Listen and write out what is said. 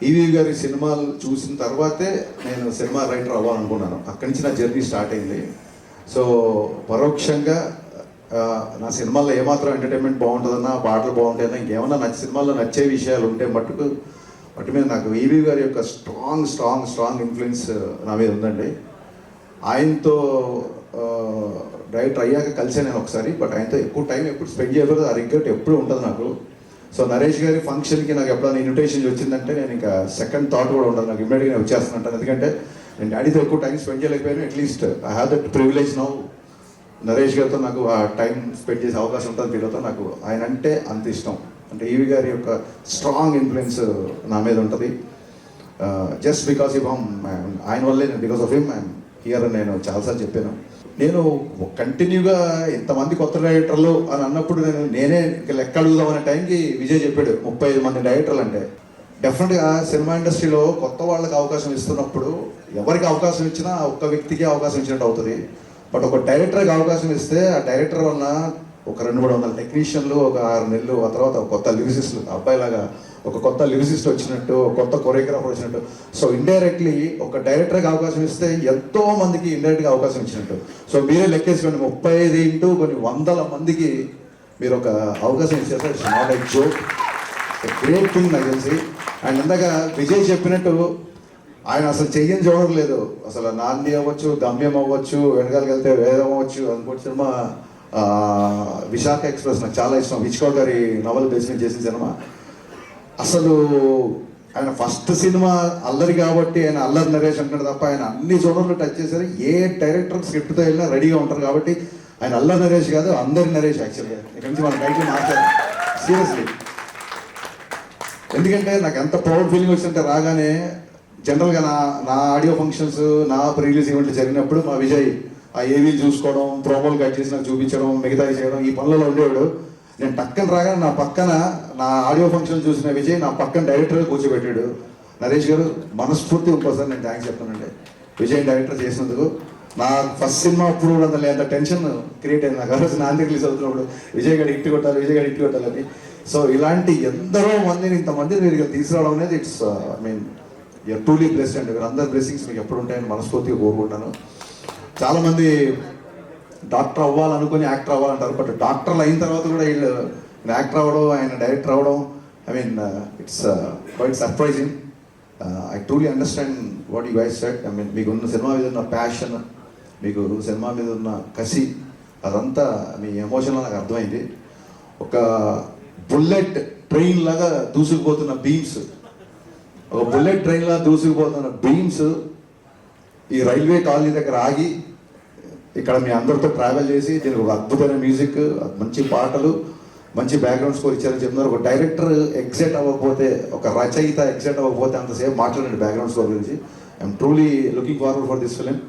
EV గారి సినిమాలు చూసిన తర్వాతే నేను సినిమా రైటర్ అవ్వాలనుకున్నాను. అక్కడి నుంచి నా జర్నీ స్టార్ట్ అయింది. సో పరోక్షంగా నా సినిమాల్లో ఏమాత్రం ఎంటర్టైన్మెంట్ బాగుంటుందన్నా, పాటలు బాగుంటాయన్నా, ఇంకేమన్నా సినిమాల్లో నచ్చే విషయాలు ఉంటే వాటి మీద నాకు ఈవీ గారి యొక్క స్ట్రాంగ్ ఇన్ఫ్లుయెన్స్ నా మీద ఉందండి. ఆయనతో డైరెక్టర్ అయ్యాక కలిసే నేను ఒకసారి, బట్ ఆయనతో ఎక్కువ టైం ఎప్పుడు స్పెండ్ చేయలేదు. ఆ రిగ్రెట్ ఎప్పుడు ఉంటుంది నాకు. సో నరేష్ గారి ఫంక్షన్కి నాకు ఎప్పుడైనా ఇన్విటేషన్ వచ్చిందంటే నేను ఇంకా సెకండ్ థాట్ కూడా ఉండదు, నాకు ఇమ్మీడియట్గా నేను వచ్చేస్తానంటాను. ఎందుకంటే నేను డాడీతో ఎక్కువ టైం స్పెండ్ చేయలేకపోయాను. At least I have that privilege now. Naresh గారితో నాకు ఆ టైం స్పెండ్ చేసే అవకాశం ఉంటుంది. వీళ్ళతో నాకు ఆయన అంటే అంత ఇష్టం. అంటే ఈవి గారి యొక్క స్ట్రాంగ్ ఇన్ఫ్లుయెన్స్ నా మీద ఉంటుంది. జస్ట్ బికాస్ ఆయన వల్లే, because of him I'm here అని నేను చాలాసార్లు చెప్పాను. నేను కంటిన్యూగా ఇంతమంది కొత్త డైరెక్టర్లు అని అన్నప్పుడు నేనే లెక్క అడుగుదాం అనే టైంకి విజయ్ చెప్పాడు 35 మంది డైరెక్టర్లు అంటే. డెఫినెట్గా సినిమా ఇండస్ట్రీలో కొత్త వాళ్ళకి అవకాశం ఇస్తున్నప్పుడు ఎవరికి అవకాశం ఇచ్చినా ఒక్క వ్యక్తికి అవకాశం ఇచ్చినట్టు అవుతుంది. బట్ ఒక డైరెక్టర్కి అవకాశం ఇస్తే ఆ డైరెక్టర్ వలన ఒక 200-300 టెక్నీషియన్లు, ఒక 6 నెలలు, ఆ తర్వాత ఒక కొత్త లిరిసిస్టులు, అబ్బాయిలాగా ఒక కొత్త లిరిసిస్ట్ వచ్చినట్టు, కొత్త కొరియోగ్రాఫర్ వచ్చినట్టు. సో ఇండైరెక్ట్లీ ఒక డైరెక్టర్కి అవకాశం ఇస్తే ఎంతో మందికి ఇండైరెక్ట్గా అవకాశం ఇచ్చినట్టు. సో మీరే లెక్కేసుకోండి, 35 ఇంటూ కొన్ని 100 మందికి మీరు ఒక అవకాశం ఇచ్చేస్తారు. It's not a joke, great thing నాకు తెలిసి. అండ్ ఇందాక విజయ్ చెప్పినట్టు ఆయన అసలు చెయ్యని చూడలేదు. అసలు నాంది అవ్వచ్చు, గమ్యం అవ్వచ్చు, వెనకాలకి వెళ్తే వేదం అవ్వచ్చు, అనుకోటి సినిమా విశాఖ ఎక్స్ప్రెస్ నాకు చాలా ఇష్టం. హిచ్కాక్ గారి నవల్ బేస్ మీద చేసిన సినిమా. అసలు ఆయన ఫస్ట్ సినిమా అల్లరి కాబట్టి ఆయన అల్లరి నరేష్ అంటాడు తప్ప ఆయన అన్ని జోనర్లు టచ్ చేశారు. ఏ డైరెక్టర్ స్క్రిప్ట్తో వెళ్ళినా రెడీగా ఉంటారు కాబట్టి ఆయన అల్లరి నరేష్ కాదు, అందరి నరేష్. యాక్చువల్గా ఇక్కడి నుంచి మన టైటిల్ మార్చారు సీరియస్లీ. ఎందుకంటే నాకు ఎంత ప్రౌడ్ ఫీలింగ్ వచ్చిందంటే రాగానే జనరల్గా నా ఆడియో ఫంక్షన్స్, నా రిలీజ్ ఈవెంట్లు జరిగినప్పుడు మా విజయ్ ఆ ఏవీలు చూసుకోవడం, ప్రోమోలు కట్ చేసి నాకు చూపించడం, మిగతాయి చేయడం, ఈ పనులలో ఉండేవాడు. నేను టక్కన రాగానే నా పక్కన నా ఆడియో ఫంక్షన్ చూసిన విజయ్ నా పక్కన డైరెక్టర్గా కూర్చోబెట్టాడు. నరేష్ గారు మనస్ఫూర్తి ఇంకోసారి నేను థ్యాంక్స్ చెప్తానండి విజయ్ డైరెక్టర్ చేసినందుకు. నా ఫస్ట్ సినిమా అప్పుడు కూడా అంత టెన్షన్ క్రియేట్ అయింది నాకు. ఆ రోజు నాంది రిలీజ్ అవుతున్నప్పుడు విజయ్ గారు హిట్ కొట్టాలని. సో ఇలాంటి ఎందరో మందిని, ఇంతమందిని మీరు తీసుకురావడం అనేది ఇట్స్ యూఆర్ ట్రూలీ బ్లెస్డ్ అండి. మీరు అందరి బ్లెస్సింగ్స్ మీకు ఎప్పుడు ఉంటాయని మనస్ఫూర్తిగా కోరుకుంటాను. చాలామంది డాక్టర్ అవ్వాలనుకుని యాక్టర్ అవ్వాలంటారు, బట్ డాక్టర్లు అయిన తర్వాత కూడా వీళ్ళు యాక్టర్ అవ్వడం, ఆయన డైరెక్టర్ అవ్వడం, it's quite surprising. I truly understand what you guys said. మీకు ఉన్న సినిమా మీద ఉన్న ప్యాషన్, మీకు సినిమా మీద ఉన్న కసి, అదంతా మీ ఎమోషన్లో నాకు అర్థమైంది. ఒక బుల్లెట్ ట్రైన్ లాగా దూసుకుపోతున్న బీమ్స్, ఒక బుల్లెట్ ట్రైన్ లాగా దూసుకుపోతున్న బీమ్స్ ఈ రైల్వే కాలనీ దగ్గర ఆగి ఇక్కడ మీ అందరితో ట్రావెల్ చేసి దీనికి ఒక అద్భుతమైన మ్యూజిక్, మంచి పాటలు, మంచి బ్యాక్గ్రౌండ్ స్కోర్ ఇచ్చారని చెప్తున్నారు. ఒక డైరెక్టర్ ఎగ్జైట్ అవ్వకపోతే, ఒక రచయిత ఎగ్జైట్ అవ్వకపోతే అంతసేపు మాట్లాడండి బ్యాక్గ్రౌండ్ స్కోర్ గురించి. I'm truly looking forward for this film.